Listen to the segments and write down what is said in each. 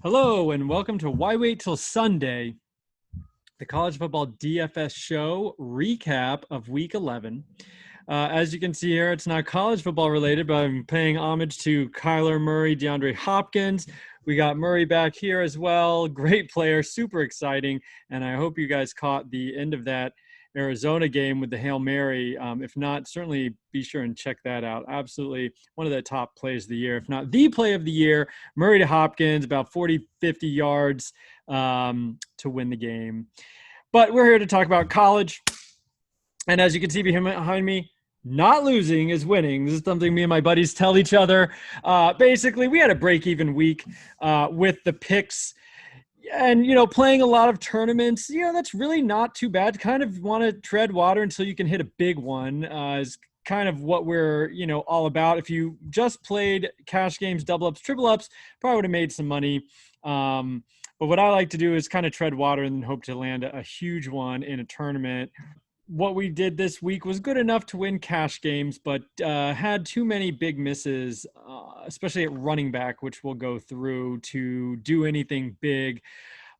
Hello and welcome to Why Wait Till Sunday, the college football DFS show recap of week 11. As you can see here, it's not college football related, but I'm paying homage to Kyler Murray, DeAndre Hopkins. We got Murray back here as well. Great player, super exciting. And I hope you guys caught the end of that Arizona game with the Hail Mary. If not, certainly be sure and check that out. Absolutely one of the top plays of the year, if not the play of the year. Murray to Hopkins, about 40, 50 yards to win the game. But we're here to talk about college. And as you can see behind me, not losing is winning. This is something me and my buddies tell each other. Basically, we had a break-even week with the picks. And, playing a lot of tournaments, that's really not too bad. Kind of want to tread water until you can hit a big one is kind of what we're, all about. If you just played cash games, double ups, triple ups, probably would have made some money. But what I like to do is kind of tread water and hope to land a huge one in a tournament. What we did this week was good enough to win cash games, but had too many big misses, especially at running back, which we'll go through, to do anything big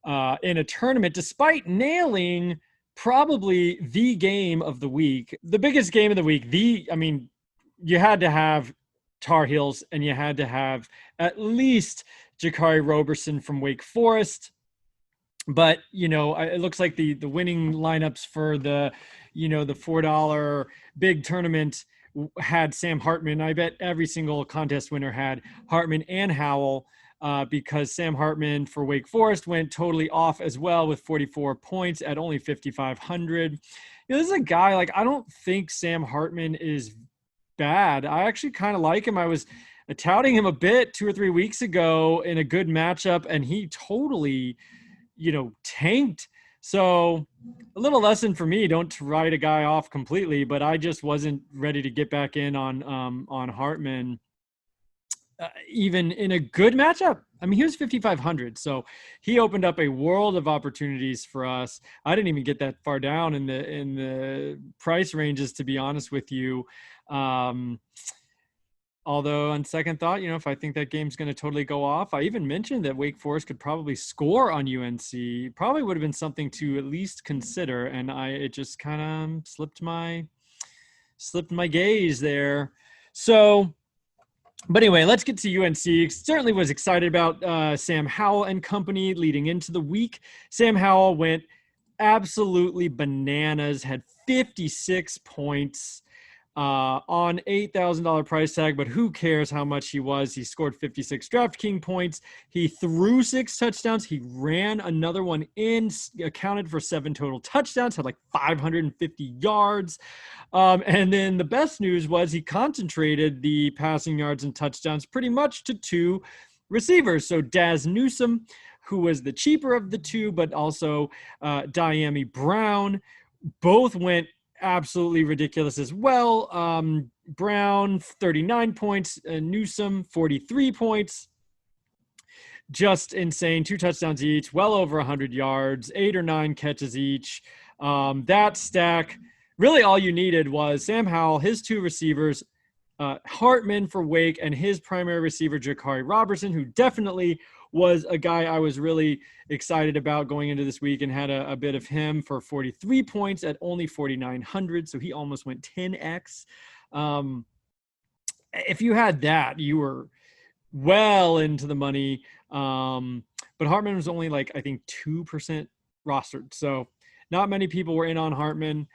in a tournament, despite nailing probably the game of the week, the biggest game of the week. You had to have Tar Heels and you had to have at least Jakari Roberson from Wake Forest. But, it looks like the winning lineups for the $4 big tournament had Sam Hartman. I bet every single contest winner had Hartman and Howell because Sam Hartman for Wake Forest went totally off as well with 44 points at only 5,500. This is a guy, I don't think Sam Hartman is bad. I actually kind of like him. I was touting him a bit 2 or 3 weeks ago in a good matchup, and he totally tanked. So a little lesson for me, don't write a guy off completely, but I just wasn't ready to get back in on Hartman, even in a good matchup. I mean, he was 5,500, so he opened up a world of opportunities for us. I didn't even get that far down in the price ranges, to be honest with you. Although on second thought, if I think that game's going to totally go off, I even mentioned that Wake Forest could probably score on UNC. Probably would have been something to at least consider, and it just kind of slipped my gaze there. So, but anyway, let's get to UNC. Certainly was excited about Sam Howell and company leading into the week. Sam Howell went absolutely bananas, had 56 points. On $8,000 price tag, but who cares how much he was? He scored 56 DraftKings points. He threw 6 touchdowns. He ran another one in, accounted for 7 total touchdowns, had 550 yards. And then the best news was he concentrated the passing yards and touchdowns pretty much to 2 receivers. So Daz Newsome, who was the cheaper of the two, but also Diami Brown, both went absolutely ridiculous as well. Brown, 39 points, Newsome, 43 points. Just insane. 2 touchdowns each, well over 100 yards, 8 or 9 catches each. That stack, really all you needed was Sam Howell, his 2 receivers, Hartman for Wake, and his primary receiver, Jakari Roberson, who definitely was a guy I was really excited about going into this week, and had a bit of him for 43 points at only 4,900. So he almost went 10x. If you had that, you were well into the money. But Hartman was only I think 2% rostered. So not many people were in on Hartman.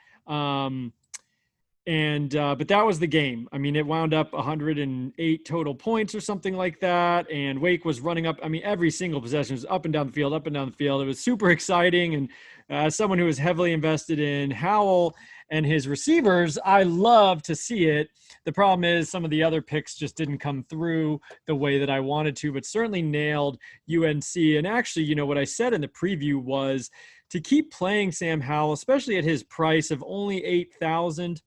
But that was the game. I mean, it wound up 108 total points or something like that. And Wake was running up. I mean, every single possession was up and down the field, up and down the field. It was super exciting. And as someone who was heavily invested in Howell and his receivers, I love to see it. The problem is some of the other picks just didn't come through the way that I wanted to, but certainly nailed UNC. And actually, what I said in the preview was to keep playing Sam Howell, especially at his price of only 8,000.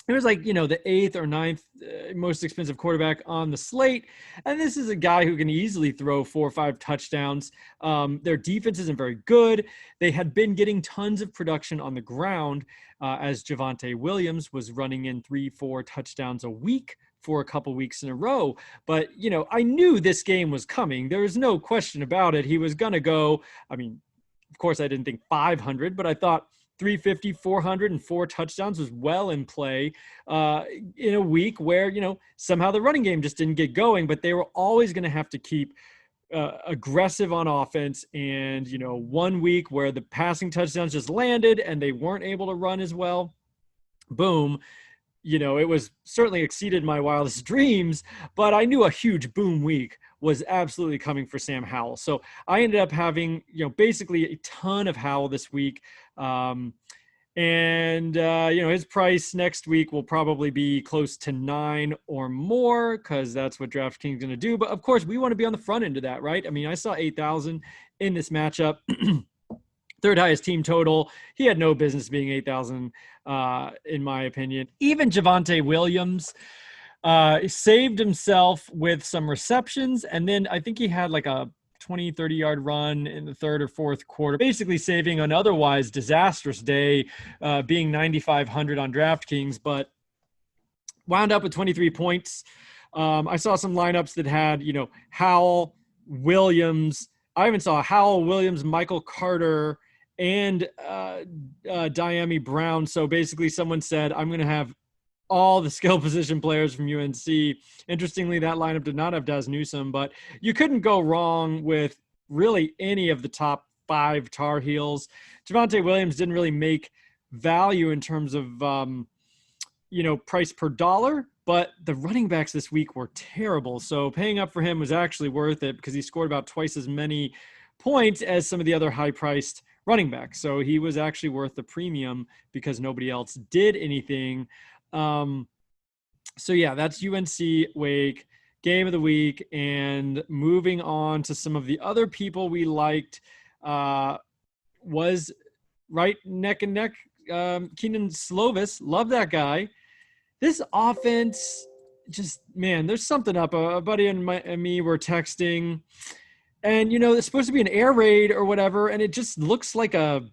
It was the 8th or 9th most expensive quarterback on the slate. And this is a guy who can easily throw 4 or 5 touchdowns. Their defense isn't very good. They had been getting tons of production on the ground as Javonte Williams was running in 3-4 touchdowns a week for a couple weeks in a row. But, I knew this game was coming. There was no question about it. He was going to go. I mean, of course, I didn't think 500, but I thought 350, 400, and 4 touchdowns was well in play in a week where, somehow the running game just didn't get going, but they were always going to have to keep aggressive on offense. And, one week where the passing touchdowns just landed and they weren't able to run as well, boom. It was certainly exceeded my wildest dreams, but I knew a huge boom week was absolutely coming for Sam Howell. So I ended up having, basically a ton of Howell this week. His price next week will probably be close to 9 or more because that's what DraftKings is going to do. But of course, we want to be on the front end of that, right? I mean, I saw 8,000 in this matchup. Third highest team total. He had no business being 8,000, in my opinion. Even Javonte Williams saved himself with some receptions. And then I think he had like a 20, 30-yard run in the third or fourth quarter, basically saving an otherwise disastrous day, being 9,500 on DraftKings, but wound up with 23 points. I saw some lineups that had, Howell, Williams. I even saw Howell, Williams, Michael Carter, and Diami Brown. So basically someone said, I'm going to have all the skill position players from UNC. Interestingly, that lineup did not have Daz Newsome, but you couldn't go wrong with really any of the top 5 Tar Heels. Javonte Williams didn't really make value in terms of, price per dollar, but the running backs this week were terrible. So paying up for him was actually worth it because he scored about twice as many points as some of the other high-priced running backs. So he was actually worth the premium because nobody else did anything. So yeah, that's UNC Wake game of the week. And moving on to some of the other people we liked, was right neck and neck. Keenan Slovis, love that guy. This offense, just, man, there's something up. A buddy and me were texting, and, it's supposed to be an air raid or whatever, and it just looks like a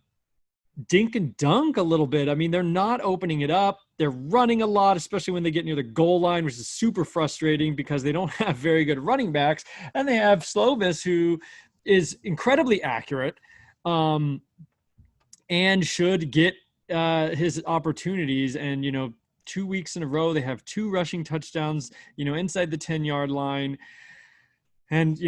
dink and dunk a little bit. I mean, they're not opening it up. They're running a lot, especially when they get near the goal line, which is super frustrating because they don't have very good running backs. And they have Slovis, who is incredibly accurate, and should get his opportunities. And, 2 weeks in a row, they have 2 rushing touchdowns, inside the 10-yard line. And,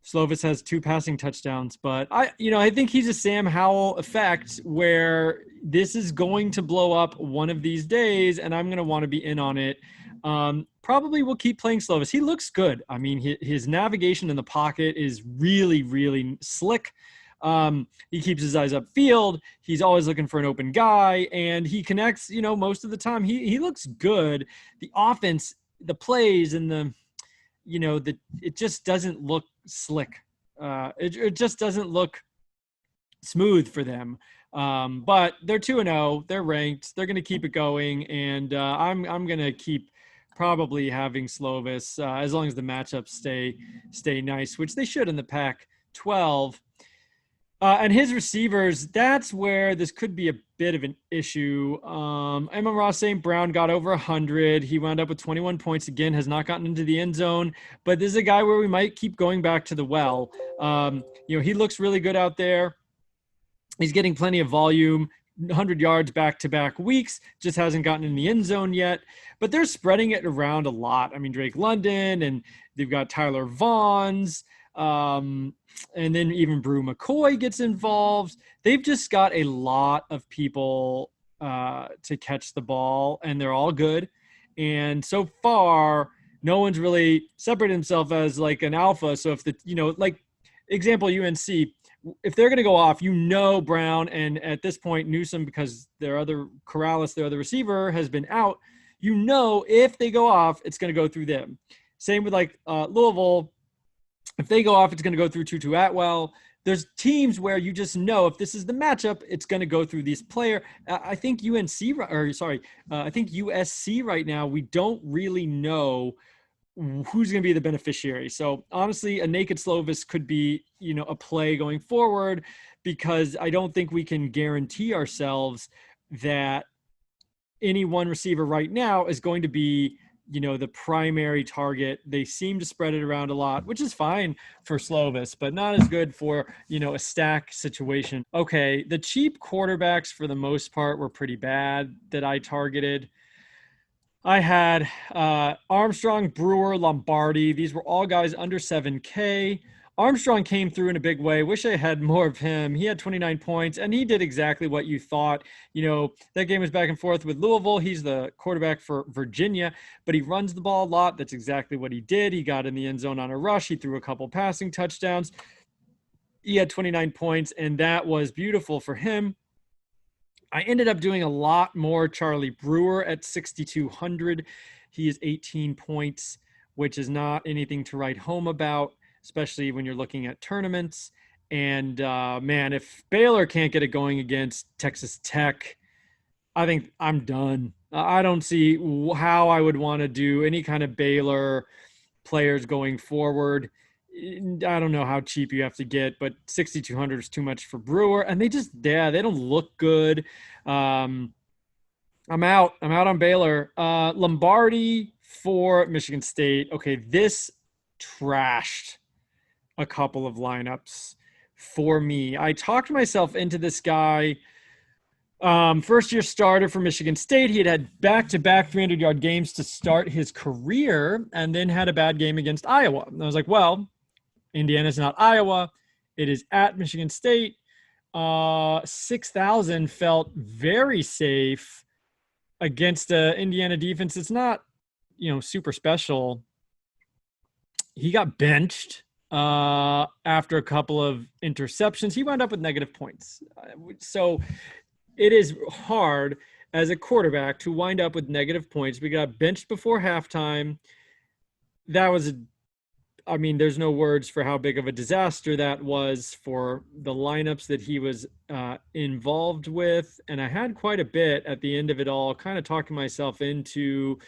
Slovis has 2 passing touchdowns, but I think he's a Sam Howell effect where this is going to blow up one of these days, and I'm going to want to be in on it. Probably will keep playing Slovis. He looks good. I mean, his navigation in the pocket is really, really slick. He keeps his eyes upfield. He's always looking for an open guy, and he connects, most of the time. He looks good. The offense, the plays, and it just doesn't look slick. It just doesn't look smooth for them. But they're 2-0. They're ranked. They're going to keep it going, and I'm going to keep probably having Slovis as long as the matchups stay nice, which they should in the Pac-12. And his receivers, that's where this could be a bit of an issue. Amon-Ra St. Brown got over 100. He wound up with 21 points. Again, has not gotten into the end zone. But this is a guy where we might keep going back to the well. He looks really good out there. He's getting plenty of volume, 100 yards back-to-back weeks. Just hasn't gotten in the end zone yet. But they're spreading it around a lot. I mean, Drake London, and they've got Tyler Vaughns. And then even Brew McCoy gets involved. They've just got a lot of people to catch the ball, and they're all good. And so far, no one's really separated himself as like an alpha. So if example, UNC, if they're going to go off, Brown, and at this point Newsome, because Corrales, their other receiver, has been out, if they go off, it's going to go through them. Same with Louisville. If they go off, it's going to go through Tutu Atwell. There's teams where you just know if this is the matchup, it's going to go through this player. I think USC right now, we don't really know who's going to be the beneficiary. So honestly, a naked Slovis could be, a play going forward, because I don't think we can guarantee ourselves that any one receiver right now is going to be the primary target. They seem to spread it around a lot, which is fine for Slovis, but not as good for, a stack situation. Okay, the cheap quarterbacks for the most part were pretty bad that I targeted. I had Armstrong, Brewer, Lombardi. These were all guys under 7K. Armstrong came through in a big way. Wish I had more of him. He had 29 points, and he did exactly what you thought. That game was back and forth with Louisville. He's the quarterback for Virginia, but he runs the ball a lot. That's exactly what he did. He got in the end zone on a rush. He threw a couple passing touchdowns. He had 29 points, and that was beautiful for him. I ended up doing a lot more Charlie Brewer at 6,200. He is 18 points, which is not anything to write home about, especially when you're looking at tournaments. And man, if Baylor can't get it going against Texas Tech, I think I'm done. I don't see how I would want to do any kind of Baylor players going forward. I don't know how cheap you have to get, but 6,200 is too much for Brewer. And they don't look good. I'm out on Baylor. Lombardi for Michigan State. Okay, this trashed a couple of lineups for me. I talked myself into this guy. First-year starter for Michigan State. He had back-to-back 300-yard games to start his career and then had a bad game against Iowa. And I was like, well, Indiana's not Iowa. It is at Michigan State. 6,000 felt very safe against the Indiana defense. It's not, super special. He got benched after a couple of interceptions. He wound up with negative points. So it is hard as a quarterback to wind up with negative points. We got benched before halftime. That was there's no words for how big of a disaster that was for the lineups that he was involved with. And I had quite a bit at the end of it all, kind of talking myself into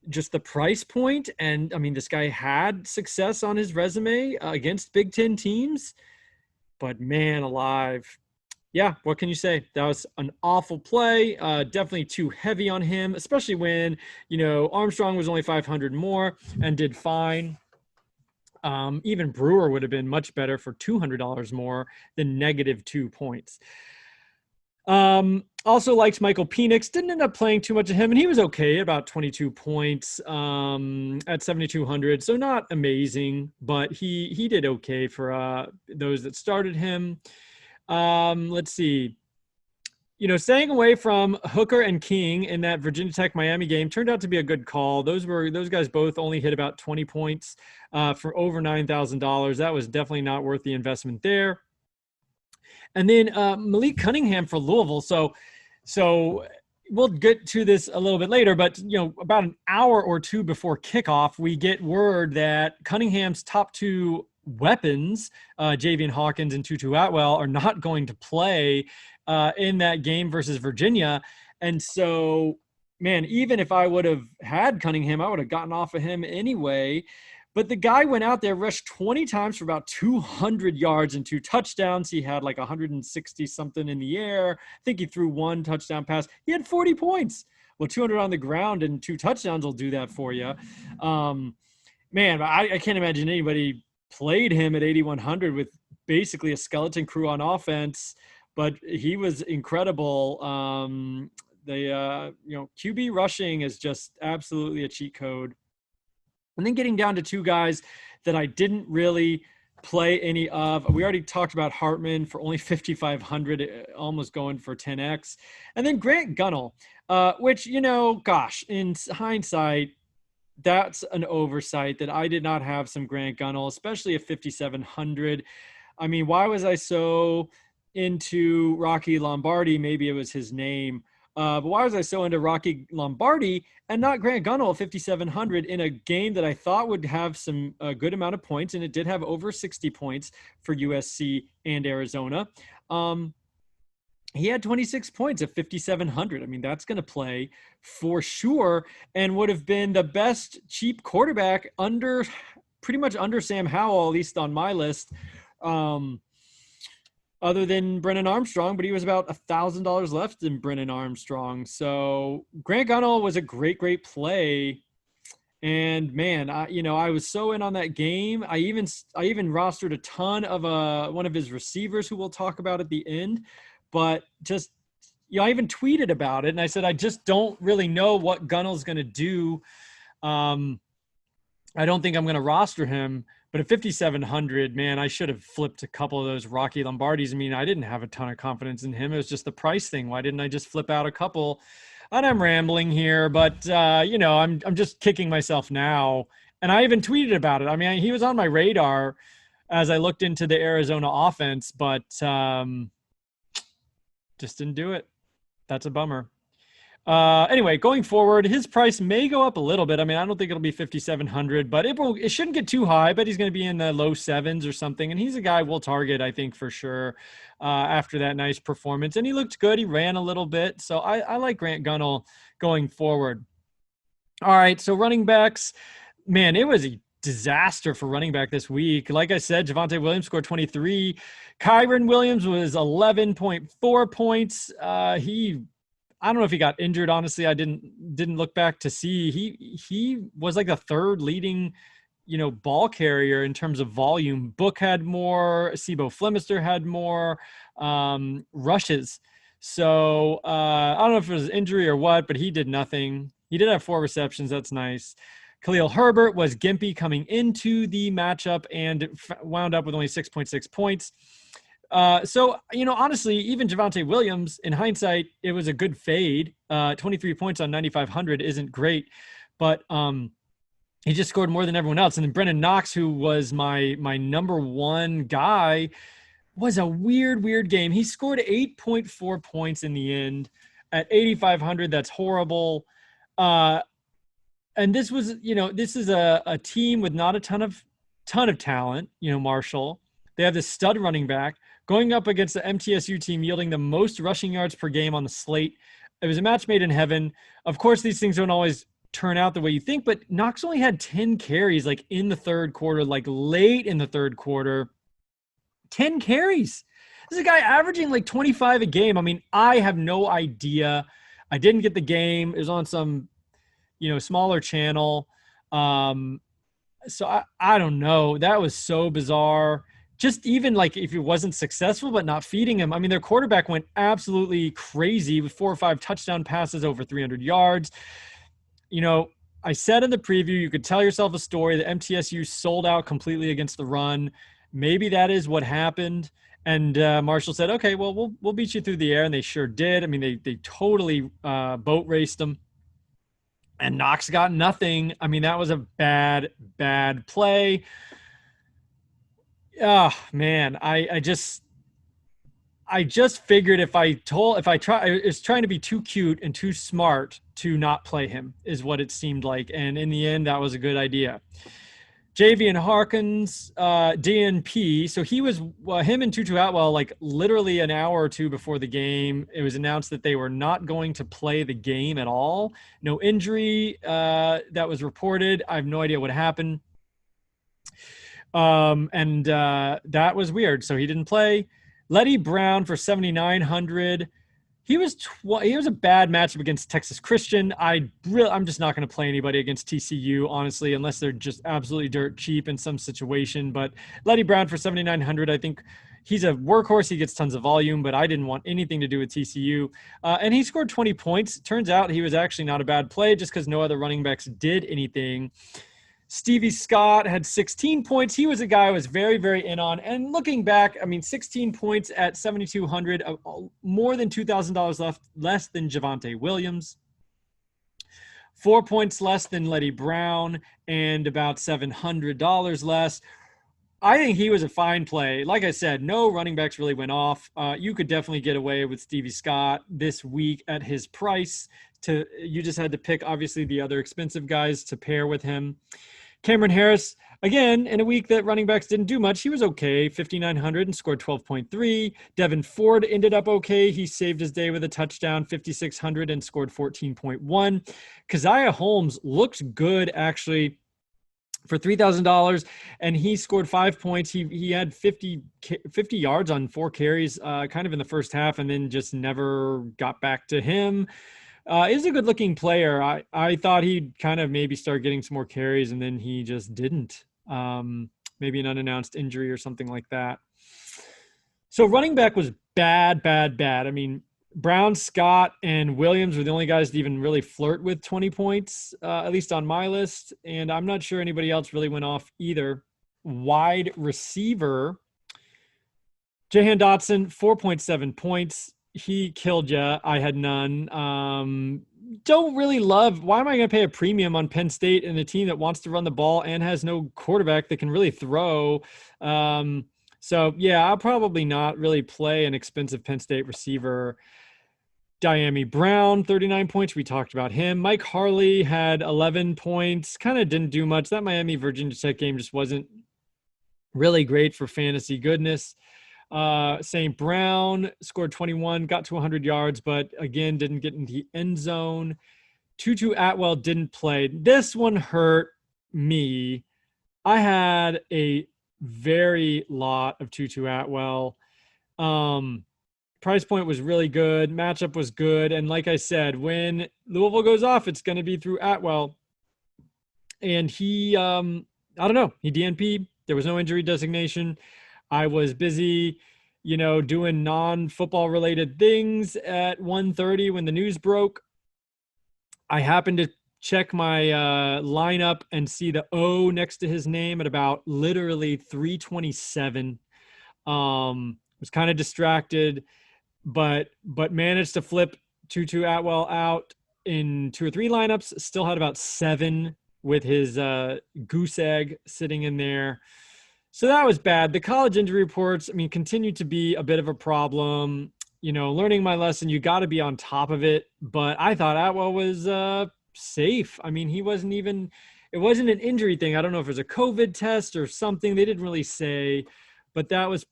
just the price point. And this guy had success on his resume against Big Ten teams, but man alive. Yeah, what can you say? That was an awful play. Definitely too heavy on him, especially when, Armstrong was only 500 more and did fine. Even Brewer would have been much better for $200 more than negative 2 points. Also liked Michael Penix. Didn't end up playing too much of him, and he was okay, about 22 points at 7,200. So not amazing, but he did okay for those that started him. Let's see. Staying away from Hooker and King in that Virginia Tech Miami game turned out to be a good call. Those guys both only hit about 20 points for over $9,000. That was definitely not worth the investment there. And then Malik Cunningham for Louisville. So we'll get to this a little bit later, but about an hour or two before kickoff, we get word that Cunningham's top two weapons, Javian Hawkins and Tutu Atwell, are not going to play in that game versus Virginia. And so, man, even if I would have had Cunningham, I would have gotten off of him anyway. But the guy went out there, rushed 20 times for about 200 yards and 2 touchdowns. He had like 160 something in the air. I think he threw 1 touchdown pass. He had 40 points. Well, 200 on the ground and 2 touchdowns will do that for you. Man, I can't imagine anybody played him at 8,100 with basically a skeleton crew on offense, but he was incredible. QB rushing is just absolutely a cheat code. And then getting down to 2 guys that I didn't really play any of. We already talked about Hartman for only 5,500, almost going for 10x. And then Grant Gunnell, which, in hindsight, that's an oversight that I did not have some Grant Gunnell, especially at 5,700. Why was I so into Rocky Lombardi? Maybe it was his name. But why was I so into Rocky Lombardi and not Grant Gunnell at 5,700 in a game that I thought would have a good amount of points, and it did have over 60 points for USC and Arizona. He had 26 points at 5,700. That's going to play for sure and would have been the best cheap quarterback pretty much under Sam Howell, at least on my list. Other than Brennan Armstrong, but he was about $1,000 left in Brennan Armstrong. So Grant Gunnell was a great, great play. And man, I was so in on that game. I even rostered a ton of one of his receivers who we'll talk about at the end. But just I even tweeted about it, and I said I just don't really know what Gunnell's going to do. Um, I don't think I'm going to roster him. But at 5,700, man, I should have flipped a couple of those Rocky Lombardis. I mean, I didn't have a ton of confidence in him. It was just the price thing. Why didn't I just flip out a couple? And I'm rambling here, but I'm just kicking myself now. And I even tweeted about it. I mean, he was on my radar as I looked into the Arizona offense, but just didn't do it. That's a bummer. Anyway, going forward, his price may go up a little bit. I mean, I don't think it'll be 5,700, but it shouldn't get too high. But he's going to be in the low sevens or something. And he's a guy we'll target, I think, for sure, after that nice performance. And he looked good. He ran a little bit. So I like Grant Gunnell going forward. All right. So running backs, man, it was a disaster for running back this week. Like I said, Javonte Williams scored 23. Kyron Williams was 11.4 points. I don't know if he got injured. Honestly, I didn't look back to see. He was like the third leading, ball carrier in terms of volume. Book had more. Sibo Flemister had more rushes. So I don't know if it was injury or what, but he did nothing. He did have 4 receptions. That's nice. Khalil Herbert was gimpy coming into the matchup and wound up with only 6.6 points. So, honestly, even Javonte Williams, in hindsight, it was a good fade. 23 points on 9,500 isn't great, but he just scored more than everyone else. And then Brennan Knox, who was my number one guy, was a weird game. He scored 8.4 points in the end at 8,500. That's horrible. And this was, this is a team with not a ton of talent, Marshall. They have this stud running back going up against the MTSU team, yielding the most rushing yards per game on the slate. It was a match made in heaven. Of course, these things don't always turn out the way you think, but Knox only had 10 carries like in the third quarter, like late in the third quarter. 10 carries. This is a guy averaging like 25 a game. I mean, I have no idea. I didn't get the game. It was on some, smaller channel. So I don't know. That was so bizarre. Just even like if it wasn't successful, but not feeding him. I mean, their quarterback went absolutely crazy with 4 or 5 touchdown passes over 300 yards. I said in the preview, you could tell yourself a story that MTSU sold out completely against the run. Maybe that is what happened. And Marshall said, okay, well, we'll beat you through the air. And they sure did. I mean, they totally boat raced them. And Knox got nothing. I mean, that was a bad play. Oh man, I just figured if I was trying to be too cute and too smart to not play him is what it seemed like. And in the end, that was a good idea. Javian Harkins, DNP. So he was him and Tutu Atwell, like literally an hour or two before the game. It was announced that they were not going to play the game at all. No injury that was reported. I have no idea what happened. And that was weird. So he didn't play. Letty Brown for 7,900. He was a bad matchup against Texas Christian. I'm just not going to play anybody against TCU, honestly, unless they're just absolutely dirt cheap in some situation. But Letty Brown for 7,900, I think he's a workhorse. He gets tons of volume, but I didn't want anything to do with TCU. And he scored 20 points. Turns out he was actually not a bad play just because no other running backs did anything. Stevie Scott had 16 points. He was a guy I was very, very in on. And looking back, I mean, 16 points at 7,200, more than $2,000 less than Javonte Williams. 4 points less than Letty Brown and about $700 less. I think he was a fine play. Like I said, no running backs really went off. You could definitely get away with Stevie Scott this week at his price. You just had to pick, obviously, the other expensive guys to pair with him. Cameron Harris, again, in a week that running backs didn't do much, he was okay, 5,900 and scored 12.3. Devin Ford ended up okay. He saved his day with a touchdown, 5,600 and scored 14.1. Keziah Holmes looked good, actually, for $3,000, and he scored 5 points. He had 50 yards on 4 carries kind of in the first half and then just never got back to him. Is a good looking player. I thought he'd kind of maybe start getting some more carries, and then he just didn't. Maybe an unannounced injury or something like that. So running back was bad, bad, bad. I mean, Brown, Scott, and Williams were the only guys to even really flirt with 20 points, at least on my list. And I'm not sure anybody else really went off either. Wide receiver, Jahan Dotson, 4.7 points. He killed ya. I had none. Don't really love. Why am I going to pay a premium on Penn State and a team that wants to run the ball and has no quarterback that can really throw? So, yeah, I'll probably not really play an expensive Penn State receiver. Diami Brown, 39 points. We talked about him. Mike Harley had 11 points. Kind of didn't do much. That Miami Virginia Tech game just wasn't really great for fantasy goodness. St. Brown scored 21, got to 100 yards, but again, didn't get into the end zone. Tutu Atwell didn't play. This one hurt me. I had a very lot of Tutu Atwell. Price point was really good. Matchup was good. And like I said, when Louisville goes off, it's going to be through Atwell. And he, I don't know, he DNP. There was no injury designation. I was busy, doing non-football related things at 1:30 when the news broke. I happened to check my lineup and see the O next to his name at about literally 327. Was kind of distracted, but managed to flip Tutu Atwell out in 2 or 3 lineups. Still had about 7 with his goose egg sitting in there. So that was bad. The college injury reports, continue to be a bit of a problem. Learning my lesson, you got to be on top of it. But I thought Atwell was safe. It wasn't an injury thing. I don't know if it was a COVID test or something. They didn't really say, but that was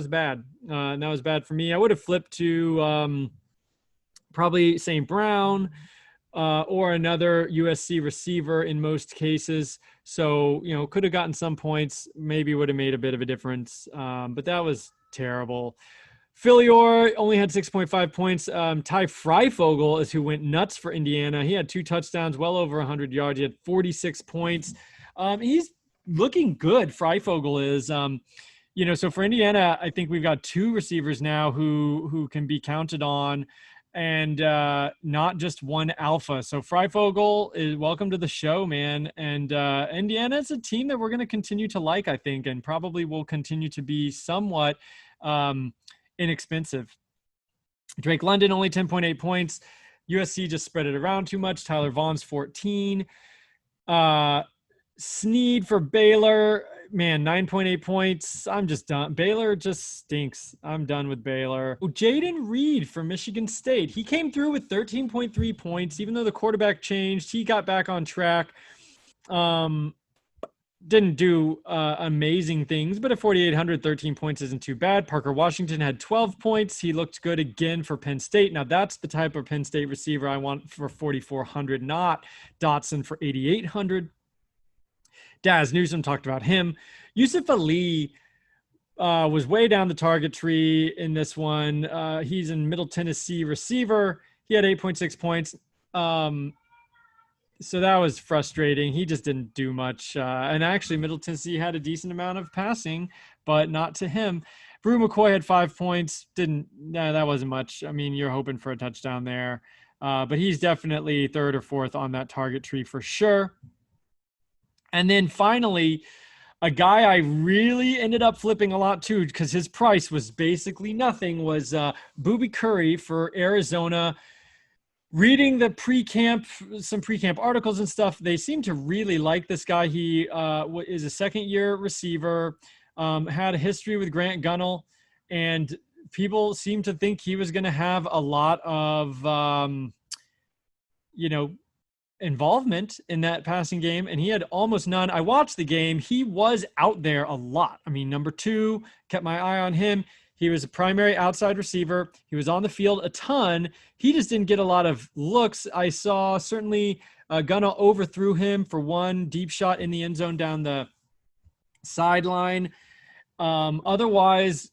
bad. And that was bad for me. I would have flipped to probably St. Brown or another USC receiver in most cases. So, could have gotten some points, maybe would have made a bit of a difference. But that was terrible. Philyor only had 6.5 points. Ty Freifogel is who went nuts for Indiana. He had 2 touchdowns, well over 100 yards. He had 46 points. He's looking good. Freifogel is, so for Indiana, I think we've got 2 receivers now who can be counted on, and not just one alpha. So Freifogel is welcome to the show, man. And Indiana is a team that we're going to continue to like, I think, and probably will continue to be somewhat inexpensive. Drake London, only 10.8 points. USC just spread it around too much. Tyler Vaughn's 14. Sneed for Baylor, man, 9.8 points. I'm just done. Baylor just stinks. I'm done with Baylor. Jaden Reed from Michigan State. He came through with 13.3 points. Even though the quarterback changed, he got back on track. Didn't do amazing things, but at 4,800, 13 points isn't too bad. Parker Washington had 12 points. He looked good again for Penn State. Now, that's the type of Penn State receiver I want for 4,400, not Dotson for 8,800. Daz Newsome, talked about him. Yusuf Ali was way down the target tree in this one. He's in Middle Tennessee receiver. He had 8.6 points. So that was frustrating. He just didn't do much. And actually, Middle Tennessee had a decent amount of passing, but not to him. Brew McCoy had 5 points. That wasn't much. You're hoping for a touchdown there. But he's definitely 3rd or 4th on that target tree for sure. And then finally, a guy I really ended up flipping a lot too, because his price was basically nothing, was Booby Curry for Arizona. Reading some pre-camp articles and stuff, they seem to really like this guy. He is a 2nd-year receiver, had a history with Grant Gunnell, and people seem to think he was going to have a lot of, involvement in that passing game, and he had almost none. I watched the game. He was out there a lot. Number 2, kept my eye on him. He was a primary outside receiver. He was on the field a ton. He just didn't get a lot of looks. I saw certainly Gunna overthrew him for 1 deep shot in the end zone down the sideline. Otherwise,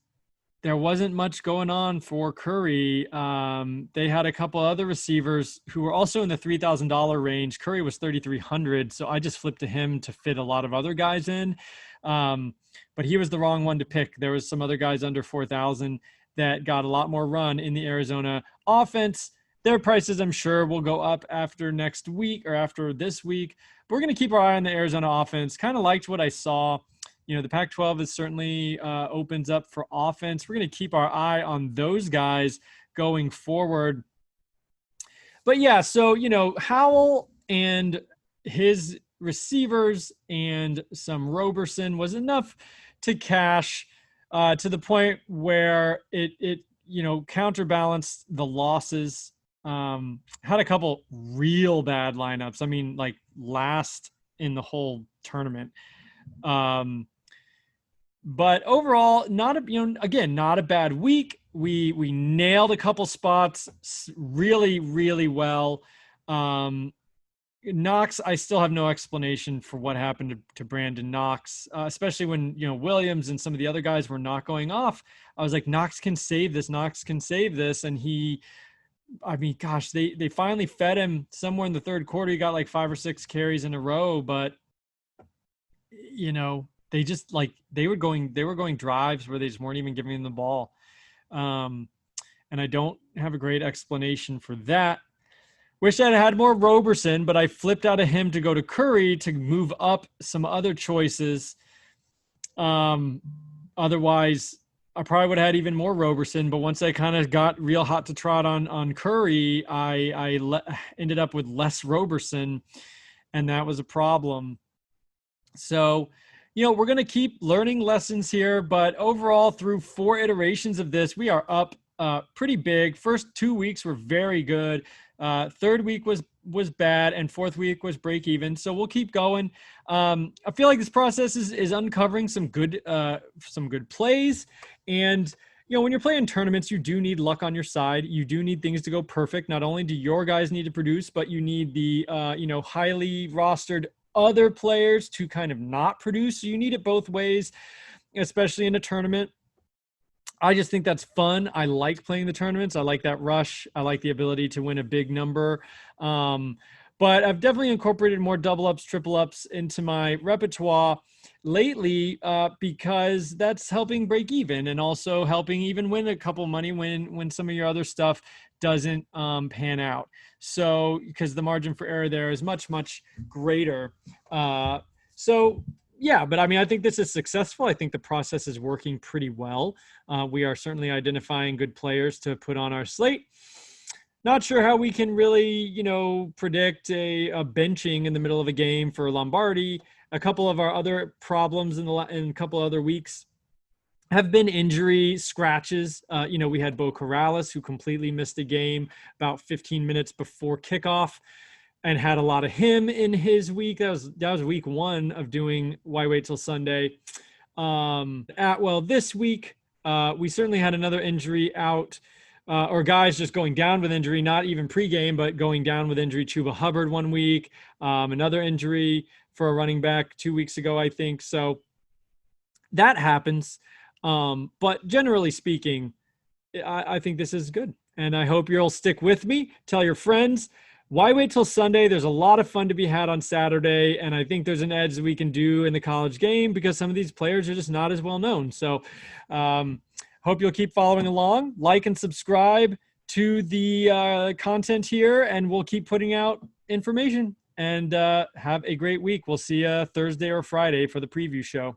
there wasn't much going on for Curry. They had a couple other receivers who were also in the $3,000 range. Curry was 3,300, so I just flipped to him to fit a lot of other guys in. But he was the wrong one to pick. There was some other guys under 4,000 that got a lot more run in the Arizona offense. Their prices, I'm sure, will go up after next week or after this week. But we're going to keep our eye on the Arizona offense. Kind of liked what I saw. The Pac-12 is certainly opens up for offense. We're going to keep our eye on those guys going forward. But yeah, so, Howell and his receivers and some Roberson was enough to cash to the point where it counterbalanced the losses. Had a couple real bad lineups. I mean, like last in the whole tournament. But overall, not a bad week. We nailed a couple spots really, really well. Knox, I still have no explanation for what happened to Brandon Knox, especially when, Williams and some of the other guys were not going off. I was like, Knox can save this. And they finally fed him somewhere in the third quarter. He got like 5 or 6 carries in a row, but they just they were going drives where they just weren't even giving him the ball. And I don't have a great explanation for that. Wish I'd had more Roberson, but I flipped out of him to go to Curry to move up some other choices. Otherwise, I probably would have had even more Roberson, but once I kind of got real hot to trot on Curry, I ended up with less Roberson, and that was a problem. So, we're going to keep learning lessons here, but overall, through 4 iterations of this, we are up pretty big. First 2 weeks were very good. Third week was bad, and fourth week was break even. So we'll keep going. I feel like this process is uncovering some good plays. And, when you're playing tournaments, you do need luck on your side. You do need things to go perfect. Not only do your guys need to produce, but you need the, highly rostered other players to kind of not produce. So you need it both ways, especially in a tournament. I just think that's fun. I like playing the tournaments. I like that rush. I like the ability to win a big number. But I've definitely incorporated more double ups, triple ups into my repertoire lately because that's helping break even and also helping even win a couple money when some of your other stuff doesn't pan out. So because the margin for error there is much, much greater. Yeah, but I mean, I think this is successful. I think the process is working pretty well. We are certainly identifying good players to put on our slate. Not sure how we can really, predict a benching in the middle of a game for Lombardi. A couple of our other problems in a couple other weeks have been injury scratches. We had Bo Corrales, who completely missed a game about 15 minutes before kickoff, and had a lot of him in his week. That was week 1 of doing Why Wait Till Sunday. This week, we certainly had another injury out, or guys just going down with injury, not even pregame, but going down with injury. Chuba Hubbard 1 week, another injury for a running back 2 weeks ago, I think. So that happens. But generally speaking, I think this is good. And I hope you'll stick with me. Tell your friends. Why wait till Sunday? There's a lot of fun to be had on Saturday, and I think there's an edge that we can do in the college game because some of these players are just not as well known. So hope you'll keep following along. Like and subscribe to the content here, and we'll keep putting out information. And have a great week. We'll see you Thursday or Friday for the preview show.